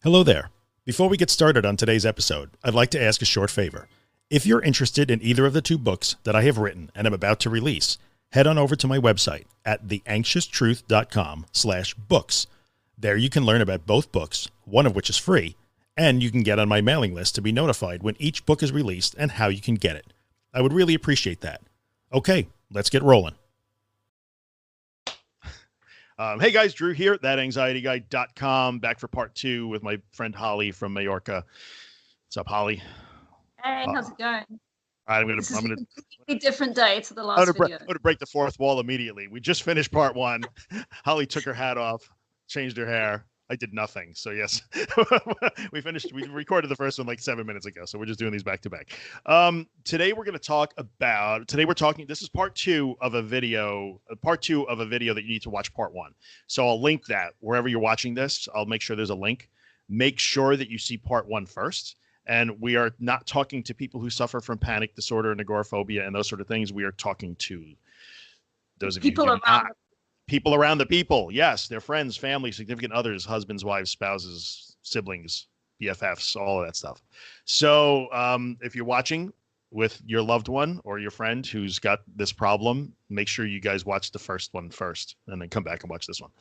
Hello there. Before we get started on today's episode, I'd like to ask a short favor. If you're interested in either of the two books that I have written and am about to release, head on over to my website at theanxioustruth.com/books. There you can learn about both books, one of which is free, and you can get on my mailing list to be notified when each book is released and how you can get it. I would really appreciate that. Okay, let's get rolling. Hey guys, Drew here, thatanxietyguy.com, back for part 2 with my friend Holly from Mallorca. What's up, Holly? Hey, how's it going? I'm gonna a completely different day to the last video. I'm gonna break the fourth wall immediately. We just finished part 1. Holly took her hat off, changed her hair. I did nothing. So yes, we recorded the first one like 7 minutes ago. So we're just doing these back to back. Today we're going to talk about, this is part 2 of a video that you need to watch part 1. So I'll link that wherever you're watching this. I'll make sure there's a link. Make sure that you see part 1 first. And we are not talking to people who suffer from panic disorder and agoraphobia and those sort of things. We are talking to those of people you around people around the people. Yes, their friends, family, significant others, husbands, wives, spouses, siblings, BFFs, all of that stuff. So if you're watching with your loved one or your friend who's got this problem, make sure you guys watch the first one first and then come back and watch this one.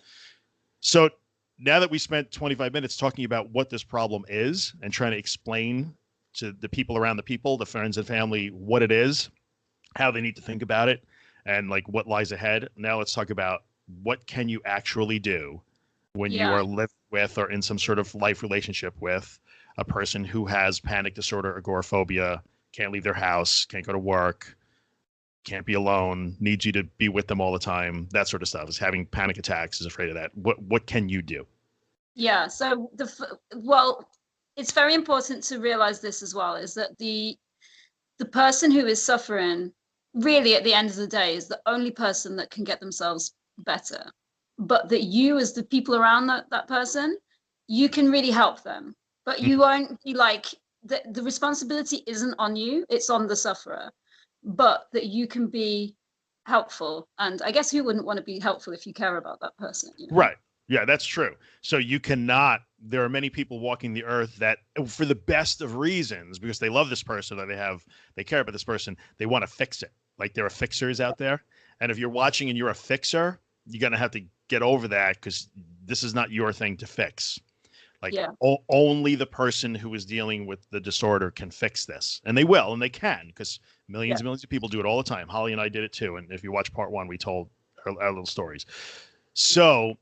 So now that we spent 25 minutes talking about what this problem is and trying to explain to the people around the people, the friends and family, what it is, how they need to think about it, and like what lies ahead. Now let's talk about what can you actually do when you are living with or in some sort of life relationship with a person who has panic disorder, agoraphobia, can't leave their house, can't go to work, can't be alone, needs you to be with them all the time, that sort of stuff, is having panic attacks, is afraid of that. What can you do? Yeah, so it's very important to realize this as well, is that the person who is suffering really at the end of the day is the only person that can get themselves better, but that you as the people around that person, you can really help them, but you won't be like, the responsibility isn't on you, it's on the sufferer, but that you can be helpful. And I guess who wouldn't want to be helpful if you care about that person, you know? Right. Yeah, that's true. So you cannot, there are many people walking the earth that for the best of reasons, because they love this person or they care about this person, they want to fix it. Like there are fixers out there. And if you're watching and you're a fixer, you're going to have to get over that because this is not your thing to fix. Like only the person who is dealing with the disorder can fix this. And they will, and they can, because millions and millions of people do it all the time. Holly and I did it too. And if you watch part 1, we told our little stories. So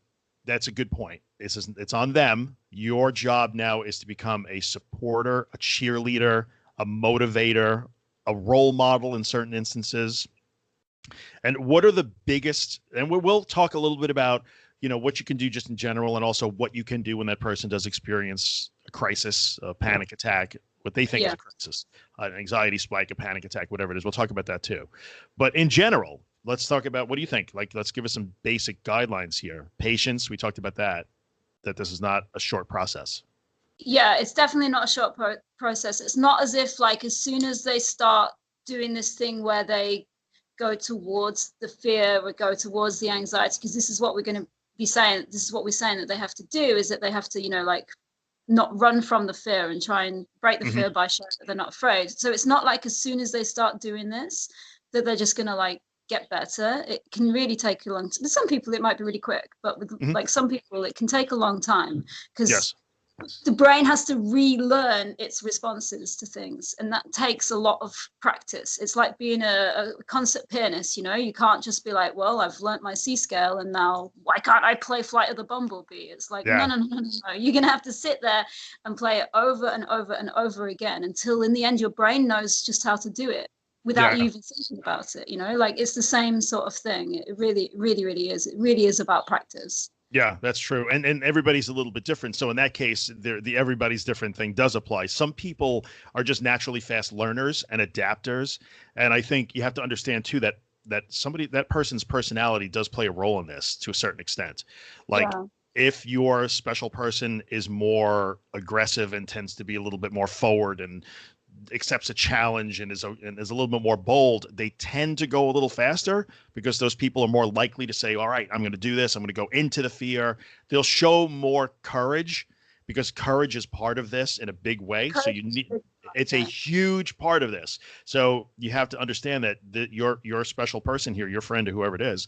that's a good point. It's on them. Your job now is to become a supporter, a cheerleader, a motivator, a role model in certain instances. And what are the biggest, and we'll talk a little bit about, what you can do just in general, and also what you can do when that person does experience a crisis, a panic attack, what they think is a crisis, an anxiety spike, a panic attack, whatever it is. We'll talk about that too. But in general, let's talk about, what do you think? Like, let's give us some basic guidelines here. Patience, we talked about that this is not a short process. Yeah, it's definitely not a short process. It's not as if like as soon as they start doing this thing where they go towards the fear or go towards the anxiety, because this is what we're going to be saying. This is what we're saying that they have to do, is that they have to, like not run from the fear and try and break the fear by showing that they're not afraid. So it's not like as soon as they start doing this that they're just going to like get better. It can really take a long time. With some people it might be really quick, but with like some people it can take a long time, because the brain has to relearn its responses to things, and that takes a lot of practice. It's like being a concert pianist, you can't just be like, well, I've learnt my C scale and now why can't I play Flight of the Bumblebee? It's like, no. You're gonna have to sit there and play it over and over and over again until in the end your brain knows just how to do it without you even thinking about it. Like it's the same sort of thing. It really, really, really is. It really is about practice. Yeah, that's true. And everybody's a little bit different. So in that case, the everybody's different thing does apply. Some people are just naturally fast learners and adapters. And I think you have to understand too that that person's personality does play a role in this to a certain extent. Like if your special person is more aggressive and tends to be a little bit more forward and accepts a challenge and is a little bit more bold, they tend to go a little faster because those people are more likely to say, all right, I'm going to do this. I'm going to go into the fear. They'll show more courage because courage is part of this in a big way. So you need, it's a Yeah. huge part of this. So you have to understand that your special person here, your friend or whoever it is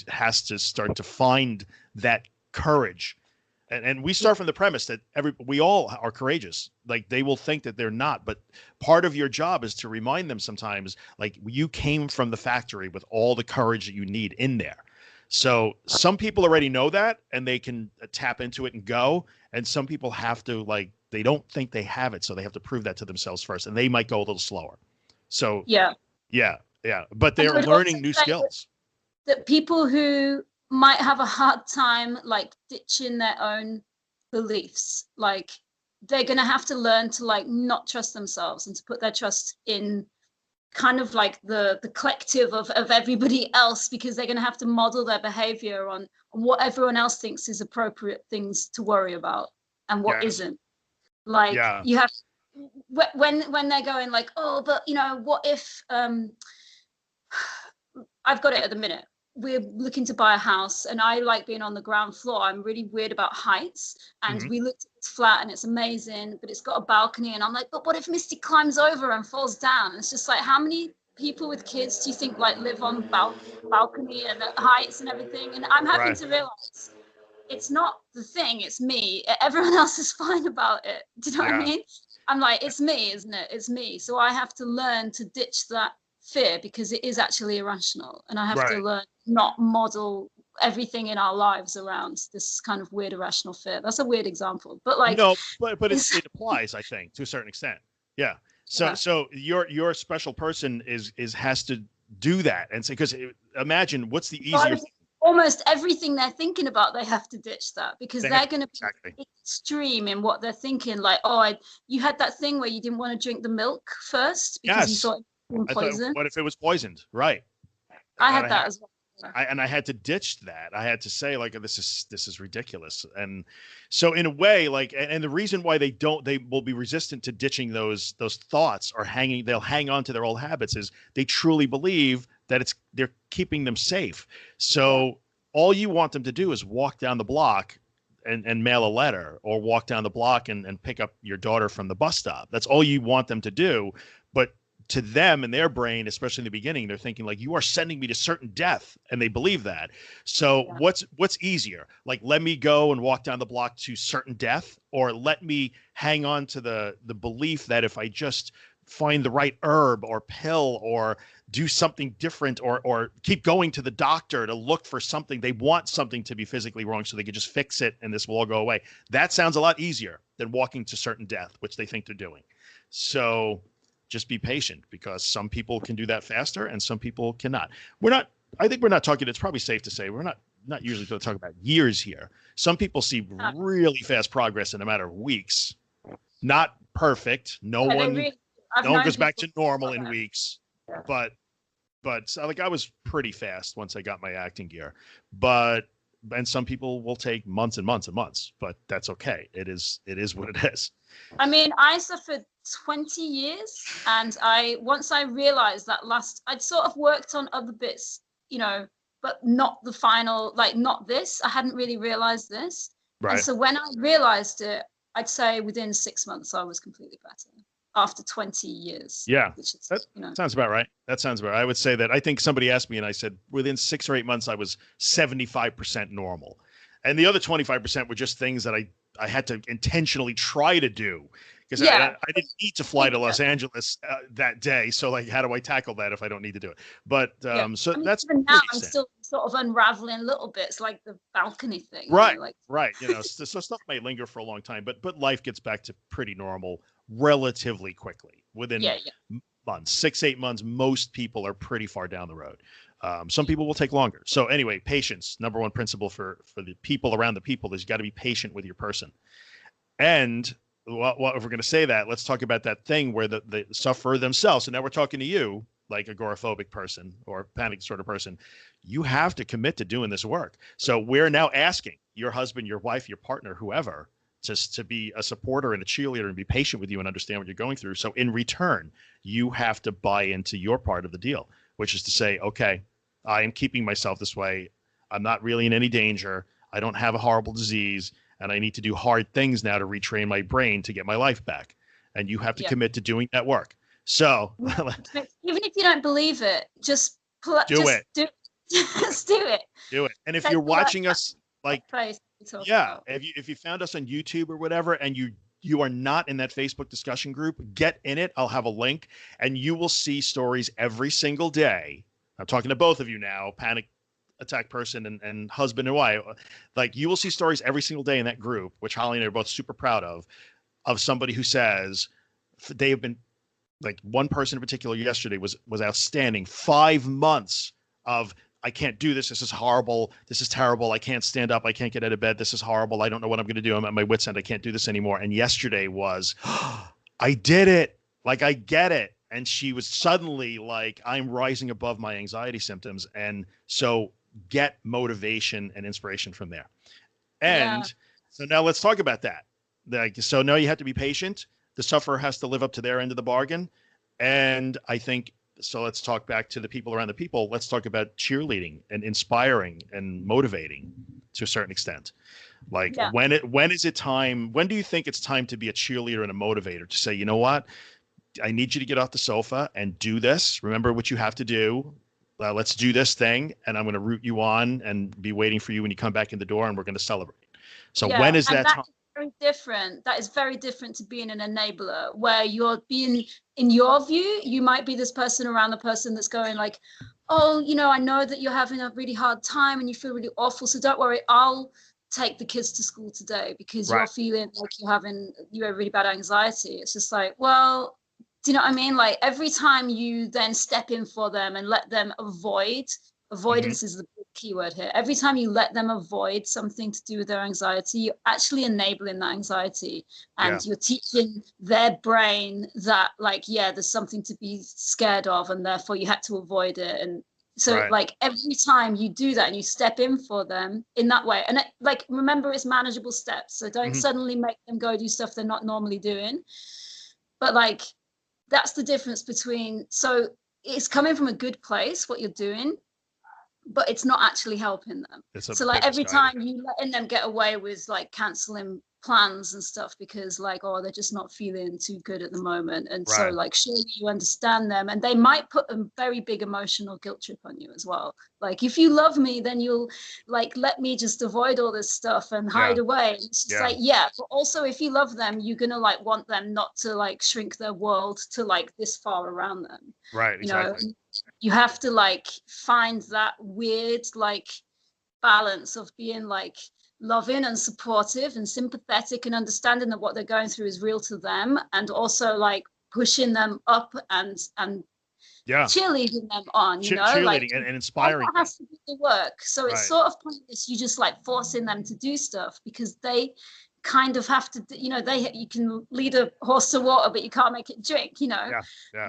has to start to find that courage. And we start from the premise that we all are courageous. Like, they will think that they're not, but part of your job is to remind them sometimes, like, you came from the factory with all the courage that you need in there. So some people already know that and they can tap into it and go. And some people have to, like, they don't think they have it. So they have to prove that to themselves first, and they might go a little slower. So Yeah. yeah. But And I they're would learning also new say skills. that people who might have a hard time like ditching their own beliefs, like, they're going to have to learn to like not trust themselves and to put their trust in kind of like the collective of everybody else, because they're going to have to model their behavior on what everyone else thinks is appropriate things to worry about and what Yes. isn't. Like, Yeah. you have, when they're going like, oh, but you know, what if I've got it at the minute. We're looking to buy a house, and I like being on the ground floor. I'm really weird about heights. And we looked at this flat, and it's amazing, but it's got a balcony. And I'm like, but what if Misty climbs over and falls down? And it's just like, how many people with kids do you think like live on balcony and heights and everything? And I'm having Right. to realize it's not the thing, it's me. Everyone else is fine about it. Do you know what I Yeah. mean? I'm like, it's me, isn't it? It's me. So I have to learn to ditch that fear, because it is actually irrational, and I have to Right. learn not model everything in our lives around this kind of weird irrational fear. That's a weird example, but like, No, but it applies, I think, to a certain extent. Yeah. So yeah. so your special person is has to do that and say, because imagine what's the easier thing. Almost everything they're thinking about, they have to ditch that, because they're going to be Exactly. extreme in what they're thinking. Like, oh, you had that thing where you didn't want to drink the milk first because you Yes. thought it was I thought, poison. what if it was poisoned? Right. I had that as well. I had to ditch that. I had to say, like, this is ridiculous. And so in a way, like, and the reason why they will be resistant to ditching those thoughts, or they'll hang on to their old habits, is they truly believe that they're keeping them safe. So all you want them to do is walk down the block and mail a letter, or walk down the block and pick up your daughter from the bus stop. That's all you want them to do. But to them, in their brain, especially in the beginning, they're thinking like, you are sending me to certain death, and they believe that. So what's easier? Like, let me go and walk down the block to certain death, or let me hang on to the belief that if I just find the right herb or pill, or do something different, or keep going to the doctor to look for something, they want something to be physically wrong so they can just fix it and this will all go away. That sounds a lot easier than walking to certain death, which they think they're doing. So just be patient, because some people can do that faster and some people cannot. I think we're not talking, it's probably safe to say we're not usually going to talk about years here. Some people see really fast progress in a matter of weeks. Not perfect. No one goes back to normal in weeks, but like, I was pretty fast once I got my acting gear, and some people will take months and months and months, but that's okay. It is what it is. I mean, I suffered 20 years, and once I realized that I'd sort of worked on other bits, you know, but not the final, like, not this. I hadn't really realized this. Right. And so when I realized it, I'd say within 6 months I was completely better after 20 years. Yeah. Which is, that sounds about right. That sounds about right. I would say that, I think somebody asked me and I said within 6 or 8 months I was 75% normal. And the other 25% were just things that I had to intentionally try to do, because I didn't need to fly to Los Angeles that day. So, like, how do I tackle that if I don't need to do it? But so that's even now I'm still sort of unraveling little bits, like the balcony thing. Right. You know, like, right. So stuff may linger for a long time, but life gets back to pretty normal relatively quickly within months. 6-8 months. Most people are pretty far down the road. Some people will take longer. So anyway, patience, number one principle for the people around the people, is you got to be patient with your person. And if we're going to say that, let's talk about that thing where the sufferer themselves. So now we're talking to you, like agoraphobic person or panic disorder person. You have to commit to doing this work. So we're now asking your husband, your wife, your partner, whoever, just to be a supporter and a cheerleader and be patient with you and understand what you're going through. So in return, you have to buy into your part of the deal, which is to say, okay, I am keeping myself this way. I'm not really in any danger. I don't have a horrible disease. and I need to do hard things now to retrain my brain to get my life back. And you have to commit to doing that work. So even if you don't believe it, just do it. Just do it. Do it. And if you're watching us, like, yeah, if you found us on YouTube or whatever, and you are not in that Facebook discussion group, get in it. I'll have a link, and you will see stories every single day. I'm talking to both of you now, panic attack person and husband and wife. Like, you will see stories every single day in that group, which Holly and I are both super proud of somebody who says they have been, like, one person in particular yesterday was outstanding. 5 months of, I can't do this. This is horrible. This is terrible. I can't stand up. I can't get out of bed. This is horrible. I don't know what I'm going to do. I'm at my wit's end. I can't do this anymore. And yesterday was, I did it. Like, I get it. And she was suddenly like, I'm rising above my anxiety symptoms. And so get motivation and inspiration from there. And so now let's talk about that. Like, so now you have to be patient. The sufferer has to live up to their end of the bargain. And I think, so let's talk back to the people around the people. Let's talk about cheerleading and inspiring and motivating to a certain extent. Like, when is it time? When do you think it's time to be a cheerleader and a motivator, to say, you know what, I need you to get off the sofa and do this. Remember what you have to do. Let's do this thing. And I'm going to root you on and be waiting for you when you come back in the door, and we're going to celebrate. So when is that time? Very different. That is very different to being an enabler, where you're being, in your view, you might be this person around the person that's going like, oh, you know, I know that you're having a really hard time and you feel really awful, so don't worry, I'll take the kids to school today because you're feeling like you have really bad anxiety. It's just like, well, do you know what I mean? Like, every time you then step in for them and let them avoidance is the big key word here. Every time you let them avoid something to do with their anxiety, you're actually enabling that anxiety, and you're teaching their brain that, like, there's something to be scared of, and therefore you had to avoid it. And so like, every time you do that and you step in for them in that way, and like, remember, it's manageable steps. So don't suddenly make them go do stuff they're not normally doing. But like, that's the difference between, so it's coming from a good place, what you're doing, but it's not actually helping them. So like, every time you letting them get away with like canceling plans and stuff because like, oh, they're just not feeling too good at the moment. And so like, surely you understand them, and they might put a very big emotional guilt trip on you as well. Like, if you love me, then you'll like let me just avoid all this stuff and hide away. It's just like, but also, if you love them, you're gonna like want them not to like shrink their world to like this far around them. Right, exactly. You know, you have to like find that weird like balance of being like loving and supportive and sympathetic and understanding that what they're going through is real to them, and also like pushing them up and cheerleading them on, you know, cheerleading like, and inspiring. That has to be the work. So it's sort of pointless you just like forcing them to do stuff, because they kind of have to, you know, you can lead a horse to water, but you can't make it drink, you know.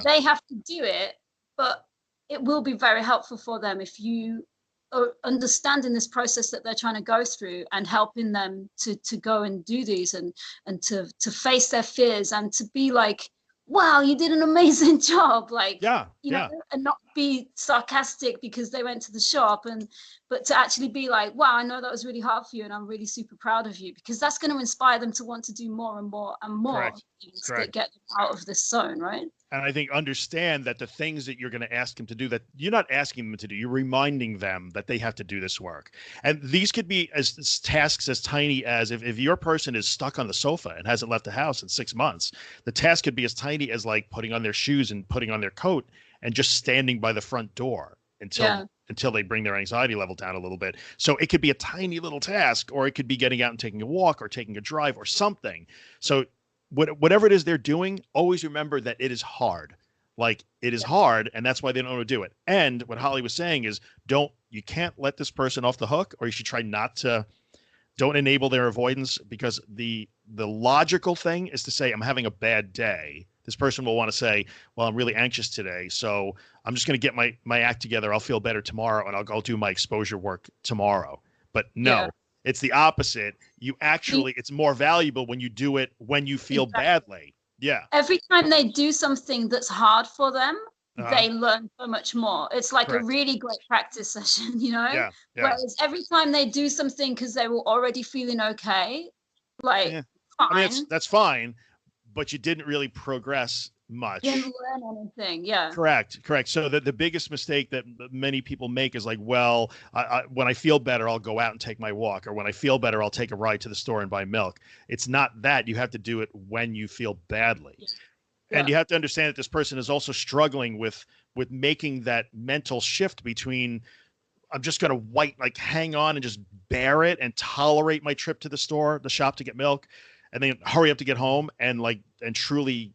They have to do it, but it will be very helpful for them if you understanding this process that they're trying to go through and helping them to go and do these and to face their fears and to be like, wow, you did an amazing job, like, you know, and not be sarcastic because they went to the shop, but to actually be like, wow, I know that was really hard for you and I'm really super proud of you, because that's going to inspire them to want to do more and more and more things that get them out of this zone, right? And I think understand that the things that you're going to ask them to do, that you're not asking them to do, you're reminding them that they have to do this work. And these could be as tasks as tiny as if your person is stuck on the sofa and hasn't left the house in 6 months, the task could be as tiny as like putting on their shoes and putting on their coat and just standing by the front door until they bring their anxiety level down a little bit. So it could be a tiny little task, or it could be getting out and taking a walk or taking a drive or something. So whatever it is they're doing, always remember that it is hard. Like, it is hard, and that's why they don't want to do it. And what Holly was saying is, you can't let this person off the hook, or you should try not to. Don't enable their avoidance, because the logical thing is to say, I'm having a bad day. This person will want to say, well, I'm really anxious today, so I'm just going to get my act together. I'll feel better tomorrow, and I'll do my exposure work tomorrow. But no. It's the opposite. It's more valuable when you do it when you feel badly. Yeah. Every time they do something that's hard for them, they learn so much more. It's like a really great practice session, you know? Whereas every time they do something because they were already feeling okay, Like, Yeah. I mean, fine. that's fine, but you didn't really progress Didn't much. learn anything. Yeah. Correct. So the biggest mistake that many people make is like, well, when I feel better, I'll go out and take my walk, or when I feel better, I'll take a ride to the store and buy milk. It's not that. You have to do it when you feel badly. And Yeah. you have to understand that this person is also struggling with making that mental shift between I'm just going to hang on and just bear it and tolerate my trip to the shop to get milk, and then hurry up to get home and truly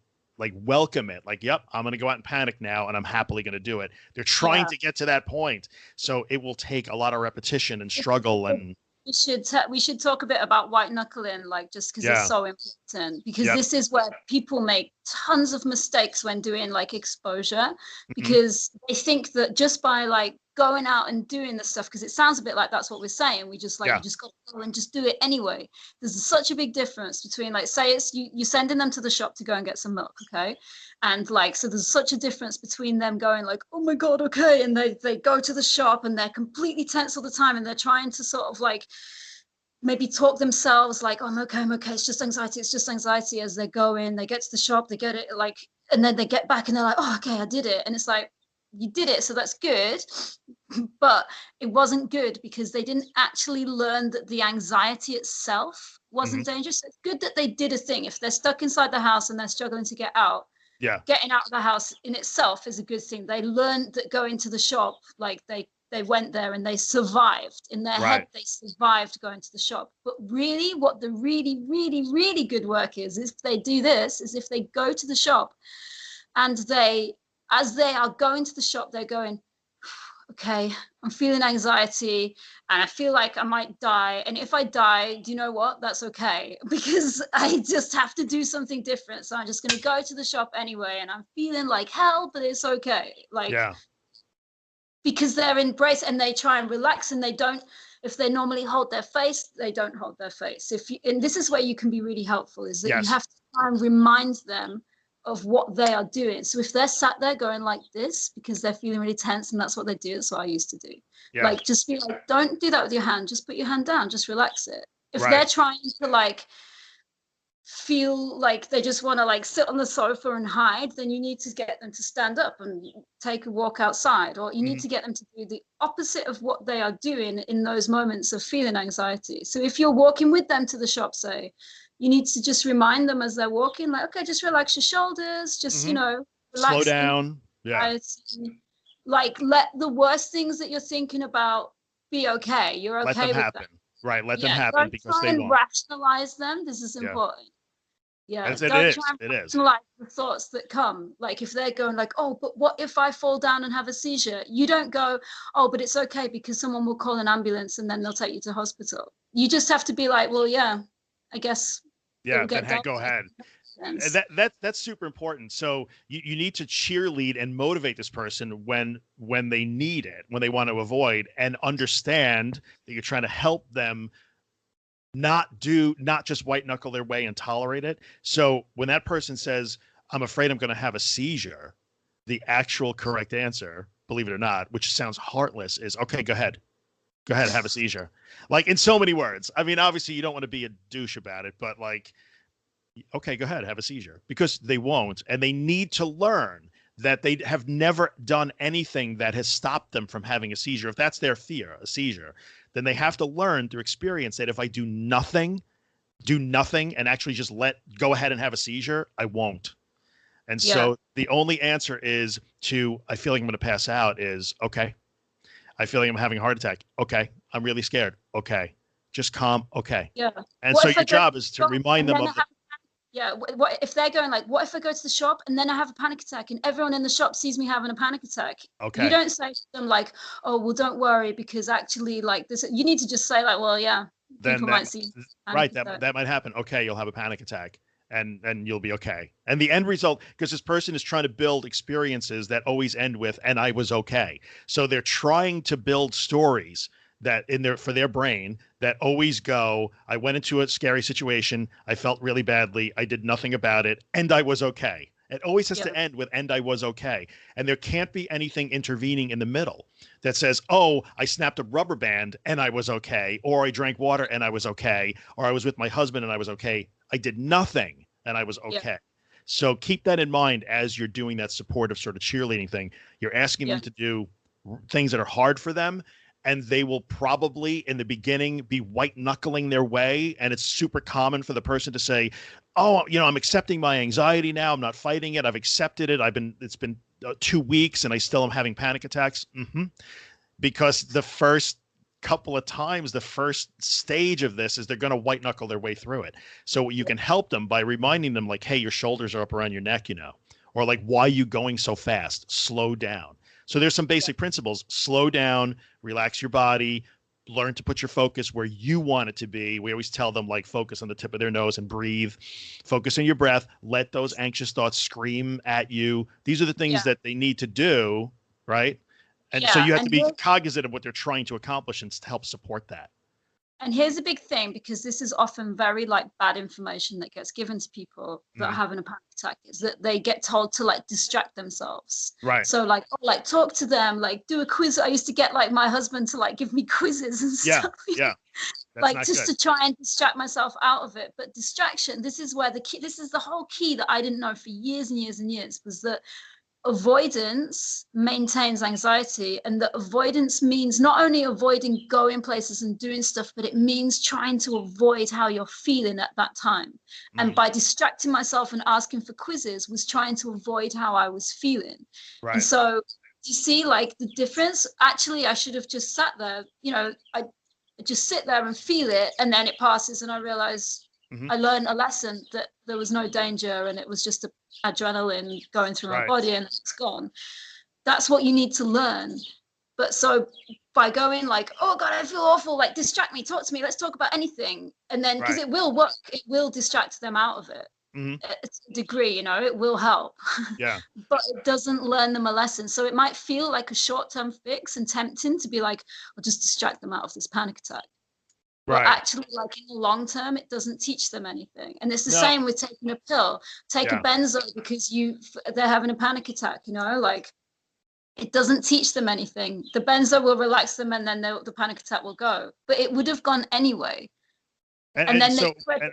welcome it. Like, yep, I'm going to go out and panic now, and I'm happily going to do it. They're trying Yeah. to get to that point, so it will take a lot of repetition and struggle. And We should talk a bit about white knuckling, like, just because it's yeah, so important, because yep, this is where people make tons of mistakes when doing like exposure, hmm, because they think that just by like going out and doing the stuff, because it sounds a bit like that's what we're saying, we just like, yeah, you just got to go and just do it anyway. There's such a big difference between, like, say it's you're sending them to the shop to go and get some milk, okay, and like, so there's such a difference between them going like, oh my god, okay, and they go to the shop and they're completely tense all the time, and they're trying to sort of like maybe talk themselves like, oh, I'm okay, it's just anxiety, as they go in, they get to the shop, they get it, like, and then they get back and they're like, oh, okay, I did it. And it's like, you did it, so that's good. But it wasn't good because they didn't actually learn that the anxiety itself hmm, wasn't dangerous. It's good that they did a thing. If they're stuck inside the house and they're struggling to get out, yeah, getting out of the house in itself is a good thing. They learned that going to the shop, like they went there and they survived. In their head, right, they survived going to the shop. But really, what the really, really, really good work is if they do this, is if they go to the shop and as they are going to the shop, they're going, okay, I'm feeling anxiety and I feel like I might die. And if I die, do you know what? That's okay, because I just have to do something different. So I'm just going to go to the shop anyway. And I'm feeling like hell, but it's okay. Like, yeah, because they're embraced and they try and relax, and they don't, if they normally hold their face, they don't hold their face. And this is where you can be really helpful, is that you yes, have to try and remind them of what they are doing. So if they're sat there going like this because they're feeling really tense, and that's what they do, that's what I used to do, yeah, like, just be like, don't do that with your hand, just put your hand down, just relax it. If they're right, trying to like feel like they just want to like sit on the sofa and hide, then you need to get them to stand up and take a walk outside, or you need hmm, to get them to do the opposite of what they are doing in those moments of feeling anxiety. So if you're walking with them to the shop, say, you need to just remind them as they're walking, like, okay, just relax your shoulders, just, hmm, slow relax the down, yeah, anxiety. Like, let the worst things that you're thinking about be okay. You're let them okay with that. happen, right, let them Yeah, happen don't because try they and won't. rationalize them. This is Yeah, important. Yeah, as it don't try is, and it is. rationalize the thoughts that come. Like, if they're going like, oh, but what if I fall down and have a seizure? You don't go, oh, but it's okay because someone will call an ambulance and then they'll take you to hospital. You just have to be like, well, yeah, I guess it Yeah, will then get done. go ahead. Sense. That's super important. So you need to cheerlead and motivate this person when they need it, when they want to avoid, and understand that you're trying to help them not just white knuckle their way and tolerate it. So when that person says, I'm afraid I'm going to have a seizure, the actual correct answer, believe it or not, which sounds heartless, is okay, go ahead. Go ahead, have a seizure. Like, in so many words. I mean, obviously you don't want to be a douche about it, but like, okay, go ahead, have a seizure, because they won't. And they need to learn that they have never done anything that has stopped them from having a seizure. If that's their fear, a seizure, then they have to learn through experience that if I do nothing and actually just go ahead and have a seizure, I won't. And Yeah, so the only answer is I feel like I'm going to pass out, is okay. I feel like I'm having a heart attack. Okay. I'm really scared. Okay. Just calm. Okay. yeah. And What so if I your go to job the is to shop remind and them then I of the, have, yeah, what if they're going like, what if I go to the shop and then I have a panic attack and everyone in the shop sees me having a panic attack? You okay. don't say to them like, oh, well, don't worry, because actually, like, this, you need to just say like, well, yeah, Then people might see panic right, attack. that might happen. Okay, you'll have a panic attack, and you'll be okay. And the end result, because this person is trying to build experiences that always end with "and I was okay," so they're trying to build stories that in their for their brain that always go, I went into a scary situation, I felt really badly, I did nothing about it, and I was okay. It always has Yeah. to end with "and I was okay." And there can't be anything intervening in the middle that says, "Oh, I snapped a rubber band and I was okay," or "I drank water and I was okay," or "I was with my husband and I was okay." I did nothing and I was Yeah. okay. So keep that in mind as you're doing that supportive sort of cheerleading thing. You're asking Yeah. them to do things that are hard for them, and they will probably in the beginning be white knuckling their way. And it's super common for the person to say, "Oh, I'm accepting my anxiety now. I'm not fighting it. I've accepted it. It's been 2 weeks and I still am having panic attacks." Because the first couple of times, the first stage of this is they're going to white knuckle their way through it. So you can help them by reminding them, like, "Hey, your shoulders are up around your neck, or like, why are you going so fast? Slow down." So there's some basic principles: slow down, relax your body, learn to put your focus where you want it to be. We always tell them, like, focus on the tip of their nose and breathe, focus on your breath, let those anxious thoughts scream at you. These are the things that they need to do, right? And so you have to be cognizant of what they're trying to accomplish and to help support that. And here's a big thing, because this is often very like bad information that gets given to people that are having a panic attack, is that they get told to like distract themselves. Right. So like, like talk to them, like do a quiz. I used to get like my husband to like give me quizzes and stuff. Yeah. That's like not just good. to try and distract myself out of it. But distraction, this is where this is the whole key that I didn't know for years and years and years, was that avoidance maintains anxiety, and that avoidance means not only avoiding going places and doing stuff, but it means trying to avoid how you're feeling at that time. And by distracting myself and asking for quizzes was trying to avoid how I was feeling. Right. And so you see like the difference. Actually, I should have just sat there, I just sit there and feel it, and then it passes and I realize I learned a lesson, that there was no danger and it was just adrenaline going through my body and it's gone. That's what you need to learn. But so by going like, "Oh God, I feel awful, like distract me, talk to me, let's talk about anything," and then because it will work, it will distract them out of it. It's a degree, it will help. Yeah. But it doesn't learn them a lesson. So it might feel like a short-term fix and tempting to be like, "I'll just distract them out of this panic attack." But actually, like in the long term, it doesn't teach them anything. And it's the same with taking a pill. Take a benzo because they're having a panic attack, like it doesn't teach them anything. The benzo will relax them and then the panic attack will go. But it would have gone anyway. And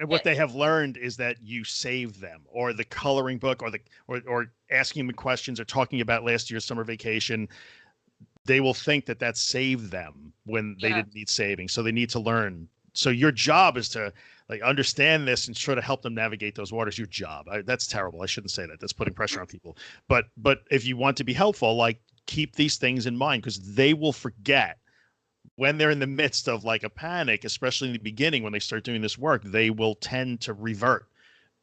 what they have learned is that you saved them, or the coloring book, or asking them questions, or talking about last year's summer vacation. They will think that saved them when they didn't need saving. So they need to learn. So your job is to like understand this and try to help them navigate those waters. Your job. That's terrible. I shouldn't say that. That's putting pressure on people. But if you want to be helpful, like keep these things in mind, because they will forget when they're in the midst of like a panic, especially in the beginning when they start doing this work. They will tend to revert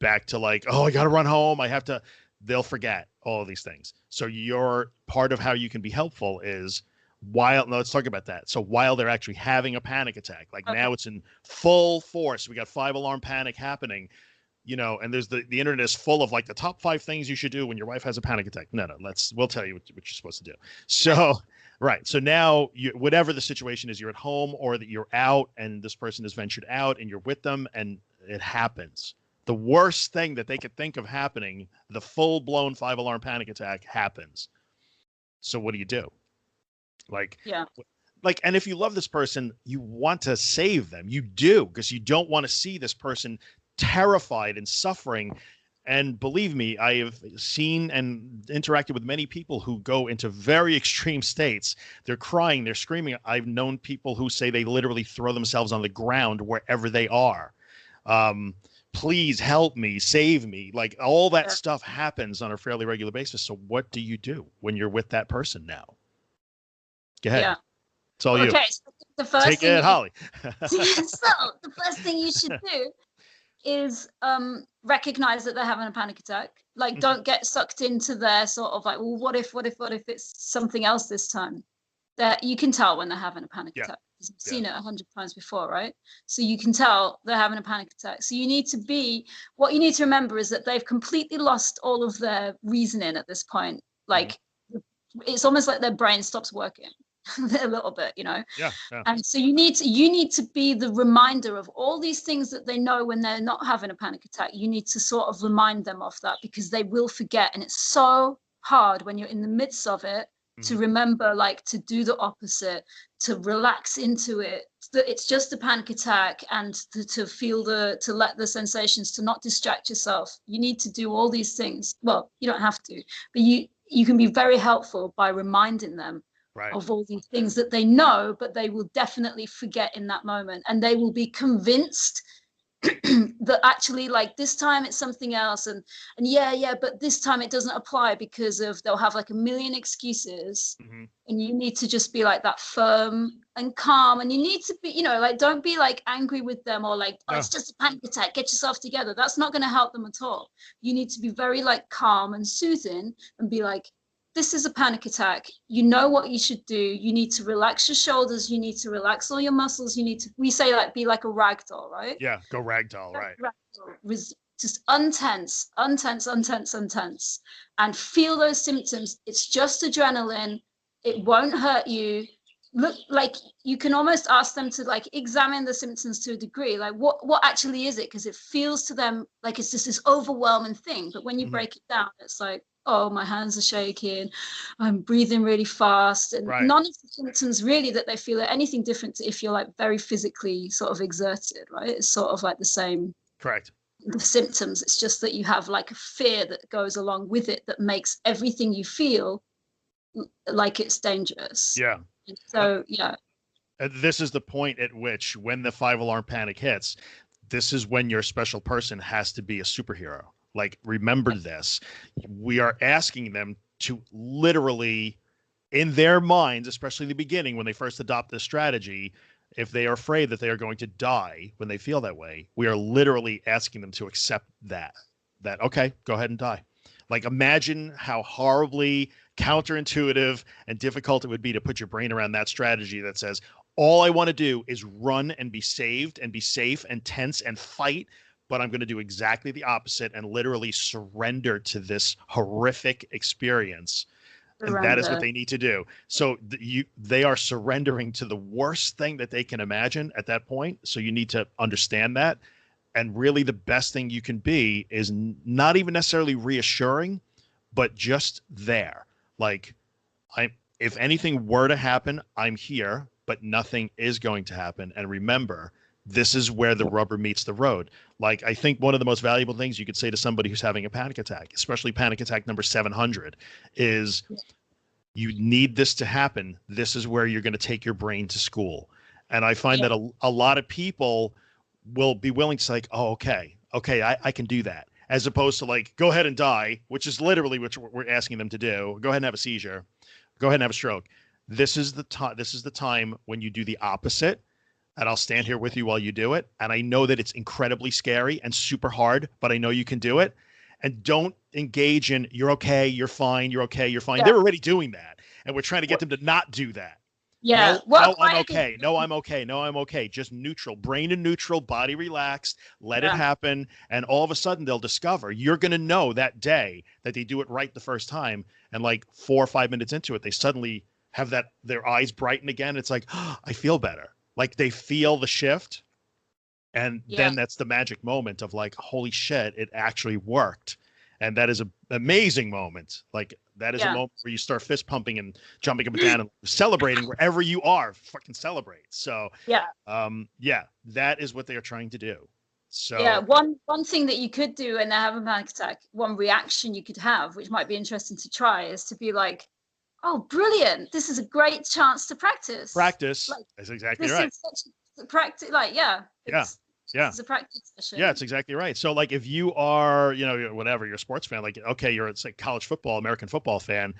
back to like, "Oh, I got to run home. I have to." They'll forget all of these things. So your part of how you can be helpful is let's talk about that. So while they're actually having a panic attack, like now it's in full force, we got 5-alarm panic happening, and there's the internet is full of like the top 5 things you should do when your wife has a panic attack. No, we'll tell you what you're supposed to do. So, right. So now whatever the situation is, you're at home or that you're out and this person has ventured out and you're with them and it happens. The worst thing that they could think of happening, the full-blown 5-alarm panic attack happens. So what do you do? And if you love this person, you want to save them. You do, because you don't want to see this person terrified and suffering. And believe me, I have seen and interacted with many people who go into very extreme states. They're crying, they're screaming. I've known people who say they literally throw themselves on the ground wherever they are. Please help me, save me. Like all that stuff happens on a fairly regular basis. So what do you do when you're with that person now? Go ahead. Yeah. It's all you. Okay. So the first Take it, Holly. So the first thing you should do is recognize that they're having a panic attack. Like don't get sucked into their sort of like, well, what if it's something else this time? That you can tell when they're having a panic attack. You've seen it 100 times before, right? So you can tell they're having a panic attack. So what you need to remember is that they've completely lost all of their reasoning at this point. Like it's almost like their brain stops working. a little bit, you know. Yeah, yeah. And so you need to be the reminder of all these things that they know when they're not having a panic attack. You need to sort of remind them of that, because they will forget. And it's so hard when you're in the midst of it to remember, like, to do the opposite, to relax into it, that it's just a panic attack, and to feel to let the sensations, to not distract yourself. You need to do all these things. Well, you don't have to, but you can be very helpful by reminding them of all these things that they know, but they will definitely forget in that moment. And they will be convinced that actually, like, this time it's something else, and yeah, but this time it doesn't apply, because of they'll have like a million excuses. And you need to just be like that firm and calm, and you need to be, you know, like, don't be like angry with them, or like, oh, it's just a panic attack, get yourself together. That's not going to help them at all. You need to be very like calm and soothing, and be like, this is a panic attack. You know what you should do. You need to relax your shoulders. You need to relax all your muscles. You need to, we say, like, be like a rag doll, right? Yeah, go ragdoll, right. Just untense, and feel those symptoms. It's just adrenaline. It won't hurt you. Look, like, you can almost ask them to like examine the symptoms to a degree, like what actually is it, because it feels to them like it's just this overwhelming thing. But when you break it down, it's like, oh, my hands are shaking, I'm breathing really fast, and none of the symptoms really that they feel are anything different to if you're like very physically sort of exerted, right? It's sort of like the same. Correct. The symptoms, it's just that you have like a fear that goes along with it that makes everything you feel like it's dangerous. Yeah. So yeah. This is the point at which, when the 5-alarm panic hits, this is when your special person has to be a superhero. Like, remember this. We are asking them to literally, in their minds, especially the beginning, when they first adopt this strategy, if they are afraid that they are going to die when they feel that way, we are literally asking them to accept that, okay, go ahead and die. Like, imagine how horribly counterintuitive and difficult it would be to put your brain around that strategy that says, all I want to do is run and be saved and be safe and tense and fight, but I'm going to do exactly the opposite and literally surrender to this horrific experience. And that is what they need to do. So they are surrendering to the worst thing that they can imagine at that point. So you need to understand that. And really, the best thing you can be is not even necessarily reassuring, but just there. Like, if anything were to happen, I'm here, but nothing is going to happen. And remember, this is where the rubber meets the road. Like, I think one of the most valuable things you could say to somebody who's having a panic attack, especially panic attack number 700, is you need this to happen. This is where you're going to take your brain to school. And I find that a lot of people will be willing to say, like, oh, okay, I can do that. As opposed to like, go ahead and die, which is literally what we're asking them to do. Go ahead and have a seizure. Go ahead and have a stroke. This is the time when you do the opposite. And I'll stand here with you while you do it. And I know that it's incredibly scary and super hard, but I know you can do it. And don't engage in, you're okay, you're fine, you're okay, you're fine. Yeah. They're already doing that. And we're trying to get them to not do that. Yeah. No, I'm okay. No, I'm okay. No, I'm okay. Just neutral, brain in neutral, body relaxed, let it happen. And all of a sudden they'll discover, you're going to know that day that they do it right the first time. And like 4 or 5 minutes into it, they suddenly have their eyes brighten again. It's like, oh, I feel better. Like, they feel the shift. And then that's the magic moment of like, holy shit, it actually worked. And that is an amazing moment. Like, that is a moment where you start fist pumping and jumping up and down and celebrating wherever you are. Fucking celebrate. So that is what they are trying to do. So one thing that you could do when they have a panic attack, one reaction you could have, which might be interesting to try, is to be like, oh, brilliant, this is a great chance to practice. Like, that's exactly right. This is such a practice, like, it's a practice session. Yeah, it's exactly right. So like, if you are, whatever, you're a sports fan, like, okay, you're a college football, American football fan,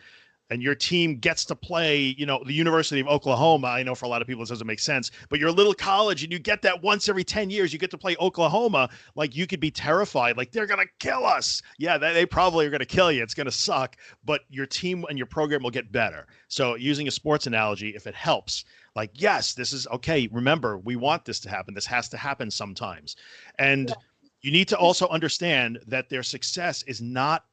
and your team gets to play, the University of Oklahoma. I know for a lot of people this doesn't make sense, but you're a little college and you get that once every 10 years, you get to play Oklahoma. Like, you could be terrified. Like, they're going to kill us. Yeah, they probably are going to kill you. It's going to suck, but your team and your program will get better. So using a sports analogy, if it helps, like, yes, this is okay. Remember, we want this to happen. This has to happen sometimes. And you need to also understand that their success is not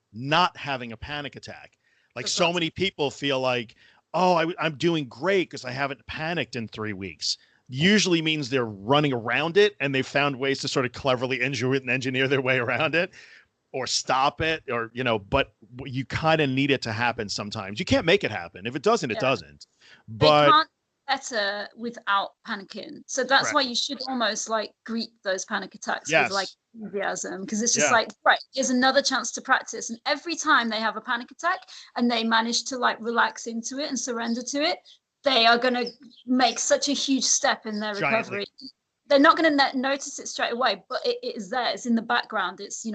having a panic attack. Like, so many people feel like, oh, I'm doing great because I haven't panicked in 3 weeks. Usually means they're running around it and they've found ways to sort of cleverly engineer their way around it or stop it, or, but you kind of need it to happen sometimes. You can't make it happen. If it doesn't, it doesn't. They But can't better without panicking. So that's correct. why you should almost like greet those panic attacks with like Yes. enthusiasm, because it's just Yeah. like, right, here's another chance to practice. And every time they have a panic attack and they manage to like relax into it and surrender to it, they are going to make such a huge step in their recovery. They're not going to notice it straight away, but it is there. It's in the background. It's,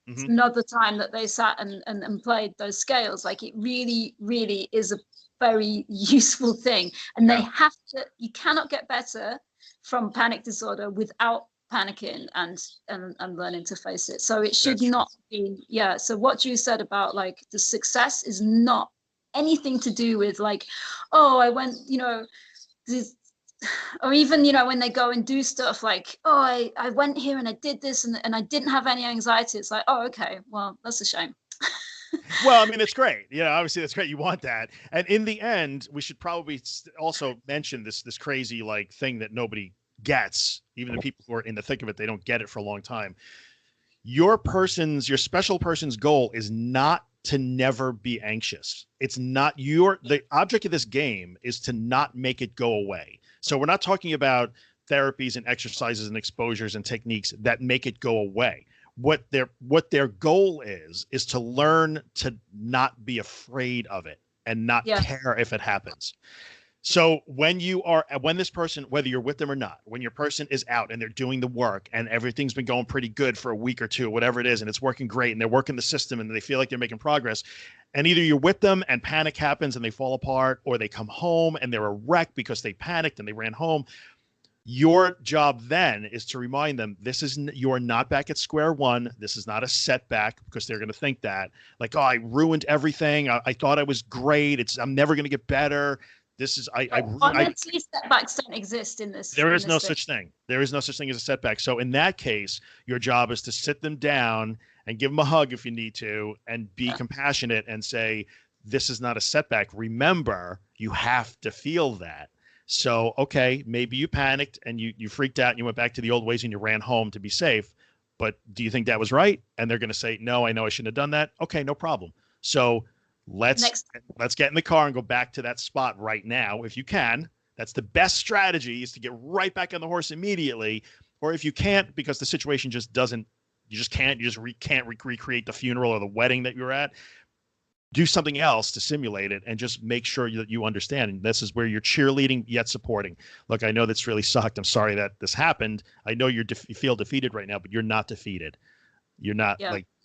it's another time that they sat and played those scales. Like, it really, really is a very useful thing. And they have to, you cannot get better from panic disorder without panicking and learning to face it. So it should not be, so what you said about like the success is not anything to do with like, oh, I went, this, or even, when they go and do stuff like, oh, I went here and I did this and I didn't have any anxiety. It's like, oh, okay, well, that's a shame. Well, I mean, it's great. Obviously that's great. You want that. And in the end, we should probably also mention this crazy like thing that nobody gets, even the people who are in the thick of it, they don't get it for a long time. Your special person's goal is not to never be anxious. It's not the object of this game is to not make it go away. So we're not talking about therapies and exercises and exposures and techniques that make it go away. What their goal is to learn to not be afraid of it and not care if it happens. So when this person, whether you're with them or not, when your person is out and they're doing the work and everything's been going pretty good for a week or two, whatever it is, and it's working great and they're working the system and they feel like they're making progress, and either you're with them and panic happens and they fall apart, or they come home and they're a wreck because they panicked and they ran home. Your job then is to remind them, you're not back at square one. This is not a setback, because they're going to think that like, oh, I ruined everything. I thought I was great. I'm never going to get better. This is honestly, setbacks don't exist in this. There is no such thing. There is no such thing as a setback. So in that case, your job is to sit them down and give them a hug if you need to, and be compassionate and say, this is not a setback. Remember, you have to feel that. So, okay, maybe you panicked and you freaked out and you went back to the old ways and you ran home to be safe. But do you think that was right? And they're going to say, no, I know I shouldn't have done that. Okay, no problem. So let's get in the car and go back to that spot right now. If you can, that's the best strategy, is to get right back on the horse immediately. Or if you can't, because the situation just doesn't, you just can't, can't recreate the funeral or the wedding that you're at, do something else to simulate it and just make sure that you understand. And this is where you're cheerleading yet supporting. Look, I know that's really sucked. I'm sorry that this happened. I know you feel defeated right now, but you're not defeated. You're not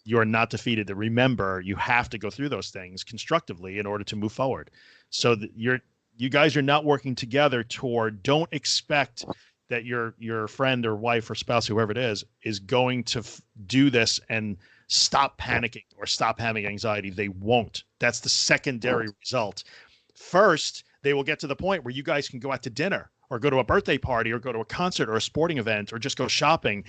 you're not defeated. Remember, you have to go through those things constructively in order to move forward. So that you guys are not working together toward, don't expect that your friend or wife or spouse, whoever it is going to do this and stop panicking or stop having anxiety. They won't. That's the secondary result. First, they will get to the point where you guys can go out to dinner or go to a birthday party or go to a concert or a sporting event or just go shopping.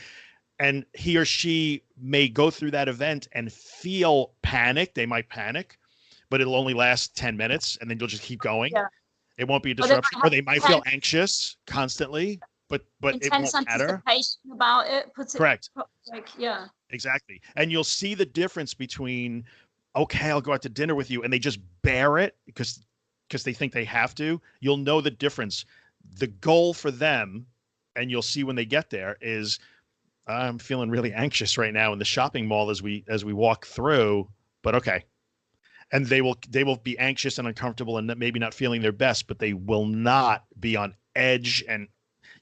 And he or she may go through that event and feel panic. They might panic, but it'll only last 10 minutes and then you'll just keep going. Yeah. It won't be a disruption. Or they might feel anxious constantly, but it won't matter. Anticipation about it. Correct. Yeah. Exactly. And you'll see the difference between, okay, I'll go out to dinner with you, and they just bear it because they think they have to. You'll know the difference. The goal for them, and you'll see when they get there, is, I'm feeling really anxious right now in the shopping mall as we walk through, but okay. And they will be anxious and uncomfortable and maybe not feeling their best, but they will not be on edge, and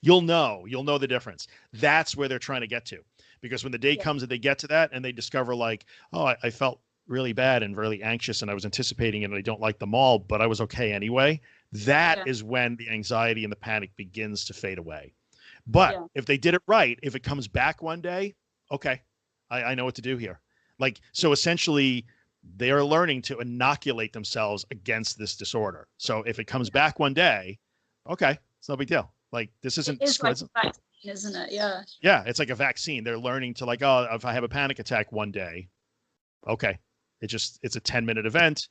you'll know the difference. That's where they're trying to get to. Because when the day comes and they get to that and they discover like, oh, I felt really bad and really anxious and I was anticipating it and I don't like the mall, but I was okay anyway. That is when the anxiety and the panic begins to fade away. But if they did it right, if it comes back one day, okay, I know what to do here. Like, so essentially they are learning to inoculate themselves against this disorder. So if it comes back one day, okay, it's no big deal. Like, this isn't, isn't it? Yeah. Yeah, it's like a vaccine. They're learning to like, oh, if I have a panic attack one day, okay, it's a 10-minute event.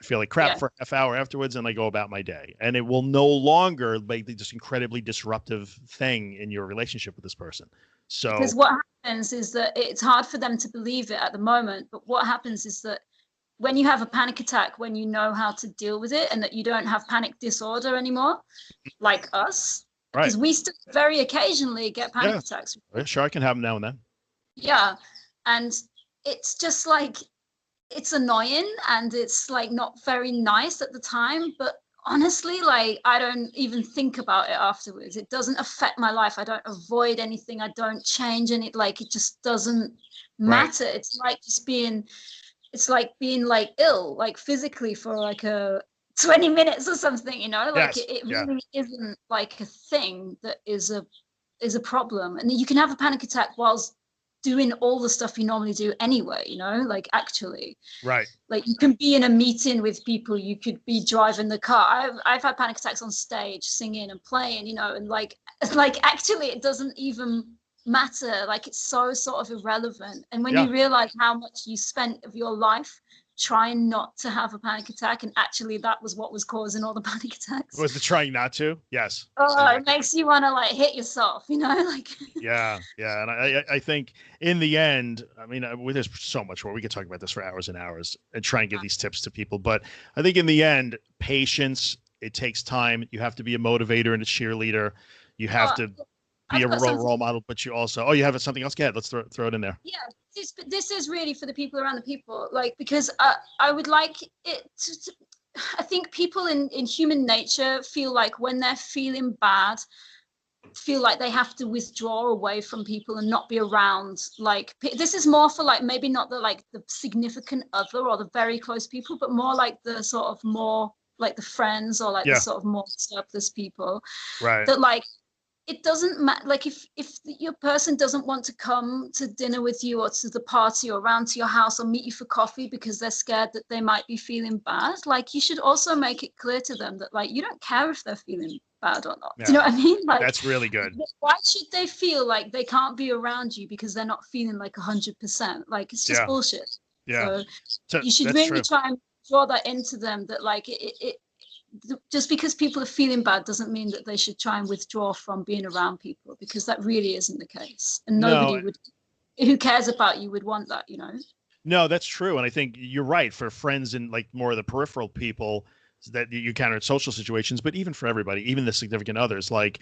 I feel like crap Yeah. for a half hour afterwards, and I go about my day. And it will no longer make this incredibly disruptive thing in your relationship with this person. Because So, what happens is that it's hard for them to believe it at the moment. But what happens is that when you have a panic attack, when you know how to deal with it and that you don't have panic disorder anymore, like us, right. because we still very occasionally get panic Yeah. attacks. Sure, I can have them now and then. Yeah. And it's just like, it's annoying and it's like not very nice at the time. But honestly, like, I don't even think about it afterwards. It doesn't affect my life. I don't avoid anything. I don't change any, like, it just doesn't Right. matter. It's like just being, it's like being like ill, like physically for like a 20 minutes or something, you know, like Yes. it Yeah. really isn't like a thing that is a problem. And you can have a panic attack whilst doing all the stuff you normally do anyway, you know, like actually, Right. like you can be in a meeting with people, you could be driving the car. I've had panic attacks on stage singing and playing, you know, and like actually it doesn't even matter. Like it's so sort of irrelevant. And when Yeah. you realize how much you spent of your life trying not to have a panic attack, and actually that was what was causing all the panic attacks, Was the trying not to? Yes. oh, it Exactly. makes you want to like hit yourself, you know, like Yeah, yeah, and I think in the end, I mean, there's so much more. We could talk about this for hours and hours and try and give these tips to people. But I think in the end, patience. It takes time. You have to be a motivator and a cheerleader. You have oh, to be I've a got something. role model, but you also, oh, you have something else. Go ahead. Let's throw it in there. Yeah, this is really for the people around the people, like, because I would like it to, I think people in human nature feel like when they're feeling bad, feel like they have to withdraw away from people and not be around. Like this is more for like maybe not the like the significant other or the very close people, but more like the sort of more like the friends or like the Yeah, sort of more surplus people right. that like it doesn't matter. Like if your person doesn't want to come to dinner with you or to the party or around to your house or meet you for coffee because they're scared that they might be feeling bad, like you should also make it clear to them that like you don't care if they're feeling bad or not. Do you Yeah, know what I mean? Like that's really good. why should they feel like they can't be around you because they're not feeling like 100%? Like it's just Yeah, bullshit. yeah. So So you should that's really true. try and draw that into them that like it just because people are feeling bad doesn't mean that they should try and withdraw from being around people, because that really isn't the case. And No, nobody would, who cares about you, would want that, you know? no, that's true. And I think you're right for friends and like more of the peripheral people that you encounter in social situations, but even for everybody, even the significant others, like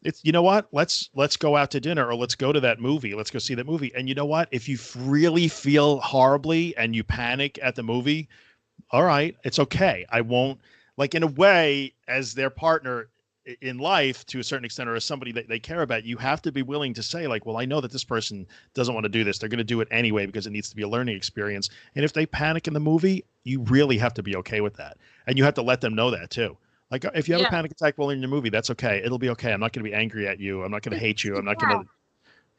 it's, you know what, let's go out to dinner or let's go to that movie. Let's go see that movie. And you know what, if you really feel horribly and you panic at the movie, all right, it's okay. I won't, like, in a way, as their partner in life to a certain extent, or as somebody that they care about, you have to be willing to say like, well, I know that this person doesn't want to do this. They're going to do it anyway because it needs to be a learning experience. And if they panic in the movie, you really have to be okay with that. And you have to let them know that too. Like if you have a Yeah. panic attack while in your movie, that's okay. It'll be okay. I'm not going to be angry at you. I'm not going to hate you. I'm not going to,